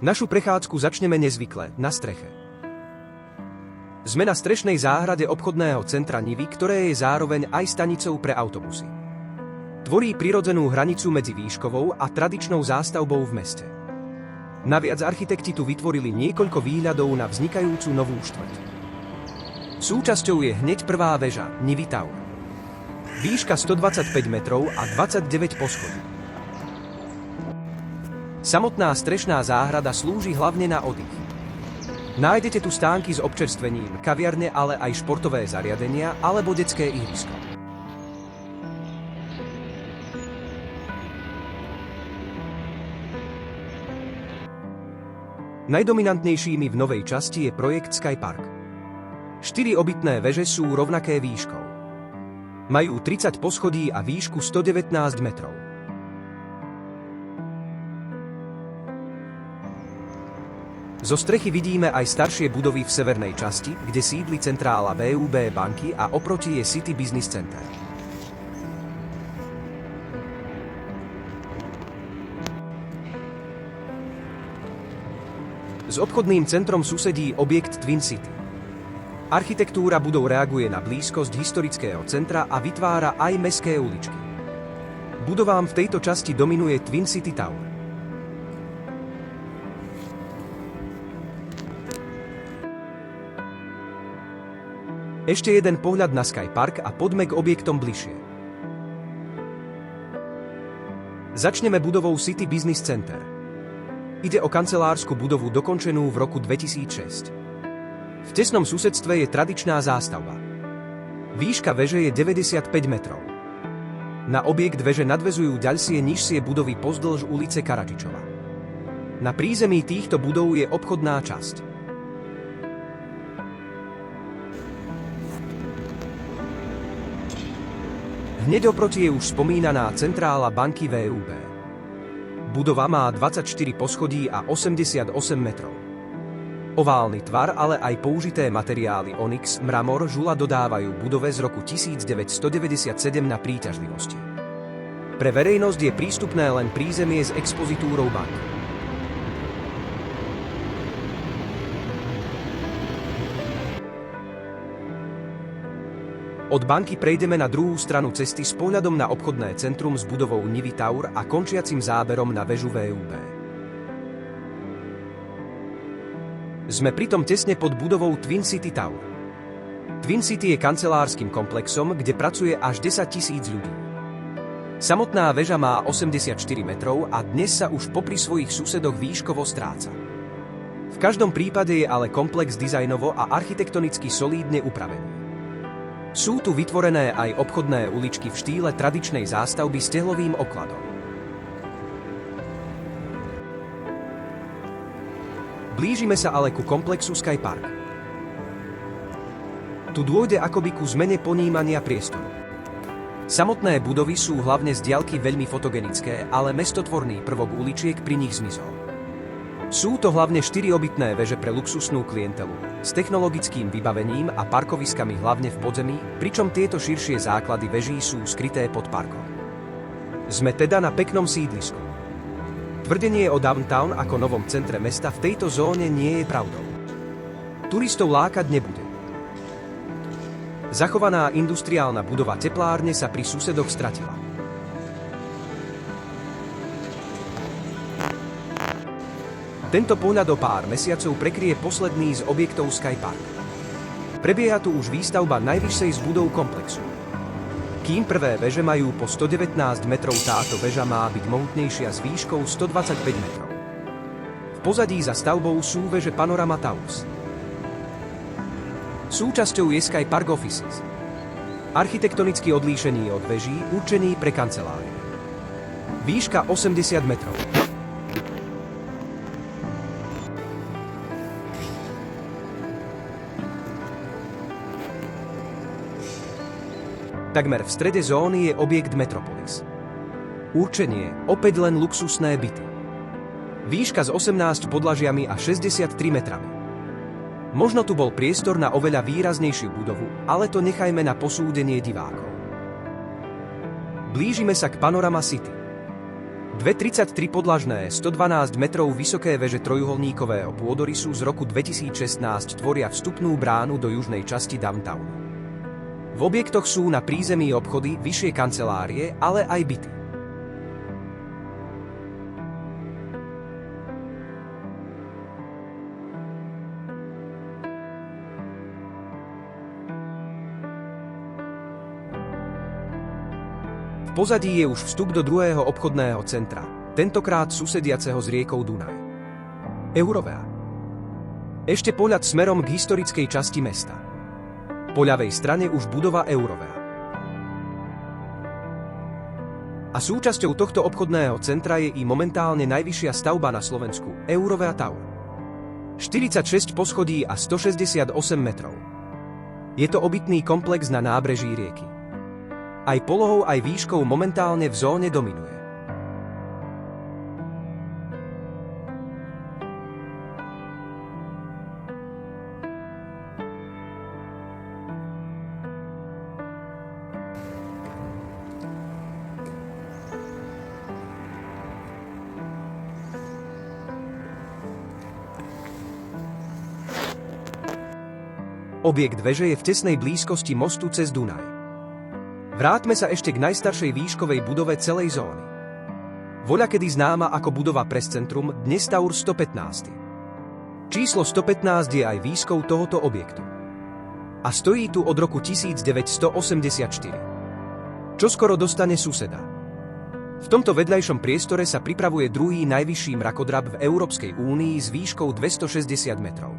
Našu prechádzku začneme nezvykle, na streche. Sme na strešnej záhrade obchodného centra Nivy, ktoré je zároveň aj stanicou pre autobusy. Tvorí prirodzenú hranicu medzi výškovou a tradičnou zástavbou v meste. Naviac architekti tu vytvorili niekoľko výhľadov na vznikajúcu novú štvrť. Súčasťou je hneď prvá väža, Nivy Tower. Výška 125 metrov a 29 poschodí. Samotná strešná záhrada slúži hlavne na oddych. Nájdete tu stánky s občerstvením, kaviarne, ale aj športové zariadenia alebo detské ihrisko. Najdominantnejšími v novej časti je projekt Sky Park. 4 obytné veže sú rovnaké výškou. Majú 30 poschodí a výšku 119 metrov. Zo strechy vidíme aj staršie budovy v severnej časti, kde sídli centrála VUB banky a oproti je City Business Center. S obchodným centrom susedí objekt Twin City. Architektúra budov reaguje na blízkosť historického centra a vytvára aj mestské uličky. Budovám v tejto časti dominuje Twin City Tower. Ešte jeden pohľad na Sky Park a poďme k objektom bližšie. Začneme budovou City Business Center. Ide o kancelársku budovu dokončenú v roku 2006. V tesnom susedstve je tradičná zástavba. Výška veže je 95 metrov. Na objekt veže nadväzujú ďalšie nižšie budovy pozdĺž ulice Karadžičova. Na prízemí týchto budov je obchodná časť. Hneď oproti je už spomínaná centrála banky VUB. Budova má 24 poschodí a 88 metrov. Oválny tvar, ale aj použité materiály onyx, mramor, žula dodávajú budove z roku 1997 na príťažlivosti. Pre verejnosť je prístupné len prízemie s expozitúrou banky. Od banky prejdeme na druhú stranu cesty s pohľadom na obchodné centrum s budovou Nivy Tower a končiacim záberom na väžu VUB. Sme pritom tesne pod budovou Twin City Tower. Twin City je kancelárskym komplexom, kde pracuje až 10 000 ľudí. Samotná väža má 84 metrov a dnes sa už popri svojich susedoch výškovo stráca. V každom prípade je ale komplex dizajnovo a architektonicky solídne upravený. Sú tu vytvorené aj obchodné uličky v štýle tradičnej zástavby s tehlovým okladom. Blížime sa ale ku komplexu Sky Park. Tu dôjde akoby ku zmene ponímania priestoru. Samotné budovy sú hlavne z diaľky veľmi fotogenické, ale mestotvorný prvok uličiek pri nich zmizol. Sú to hlavne 4 obytné veže pre luxusnú klientelu, s technologickým vybavením a parkoviskami hlavne v podzemí, pričom tieto širšie základy veží sú skryté pod parkom. Sme teda na peknom sídlisku. Tvrdenie o downtown ako novom centre mesta v tejto zóne nie je pravdou. Turistov lákať nebude. Zachovaná industriálna budova teplárne sa pri susedoch stratila. Tento pohľad o pár mesiacov prekryje posledný z objektov Sky Park. Prebieha tu už výstavba najvyššej z budov komplexu. Kým prvé veže majú po 119 metrov, táto väža má byť mohutnejšia s výškou 125 metrov. V pozadí za stavbou sú veže Panorama Towers. Súčasťou je Sky Park Offices. Architektonicky odlíšený od veží, určený pre kancelárie. Výška 80 metrov. Takmer v strede zóny je objekt Metropolis. Určenie, opäť len luxusné byty. Výška s 18 podlažiami a 63 metrami. Možno tu bol priestor na oveľa výraznejšiu budovu, ale to nechajme na posúdenie divákov. Blížime sa k Panorama City. Dve 33 podlažné, 112 metrov vysoké veže trojuholníkového pôdorysu z roku 2016 tvoria vstupnú bránu do južnej časti downtownu. V objektoch sú na prízemí obchody, vyššie kancelárie, ale aj byty. V pozadí je už vstup do druhého obchodného centra, tentokrát susediaceho s riekou Dunaj. Eurovea. Ešte pohľad smerom k historickej časti mesta. Po ľavej strane už budova Eurovea. A súčasťou tohto obchodného centra je i momentálne najvyššia stavba na Slovensku, Eurovea Tower. 46 poschodí a 168 metrov. Je to obytný komplex na nábreží rieky. Aj polohou, aj výškou momentálne v zóne dominuje. Objekt veže je v tesnej blízkosti mostu cez Dunaj. Vráťme sa ešte k najstaršej výškovej budove celej zóny. Voľakedy známa ako budova Presscentrum, dnes Tower 115. Číslo 115 je aj výškou tohoto objektu. A stojí tu od roku 1984. Čoskoro dostane suseda. V tomto vedľajšom priestore sa pripravuje druhý najvyšší mrakodrap v Európskej únii s výškou 260 metrov.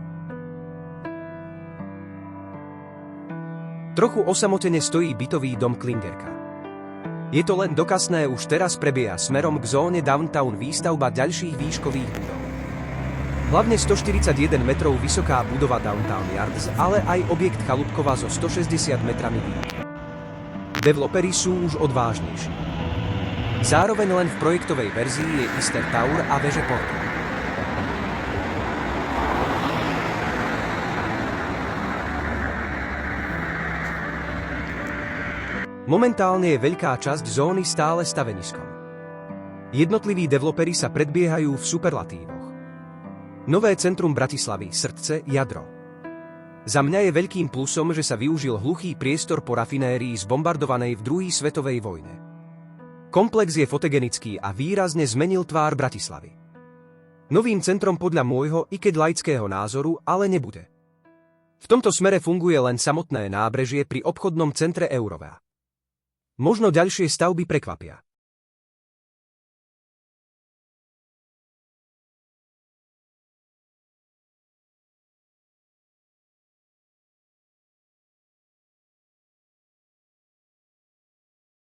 Trochu osamotene stojí bytový dom Klingerka. Je to len dokazné, už teraz prebieha smerom k zóne downtown výstavba ďalších výškových budov. Hlavne 141 metrov vysoká budova Downtown Yards, ale aj objekt Chalúbkova so 160 metrami výšky. Developeri sú už odvážnejší. Zároveň len v projektovej verzii je Easter Tower a veže Porto. Momentálne je veľká časť zóny stále staveniskom. Jednotliví developeri sa predbiehajú v superlatívoch. Nové centrum Bratislavy, srdce, jadro. Za mňa je veľkým plusom, že sa využil hluchý priestor po rafinérii zbombardovanej v druhej svetovej vojne. Komplex je fotogenický a výrazne zmenil tvár Bratislavy. Novým centrom podľa môjho, i keď laického názoru, ale nebude. V tomto smere funguje len samotné nábrežie pri obchodnom centre Eurovea. Možno ďalšie stavby prekvapia.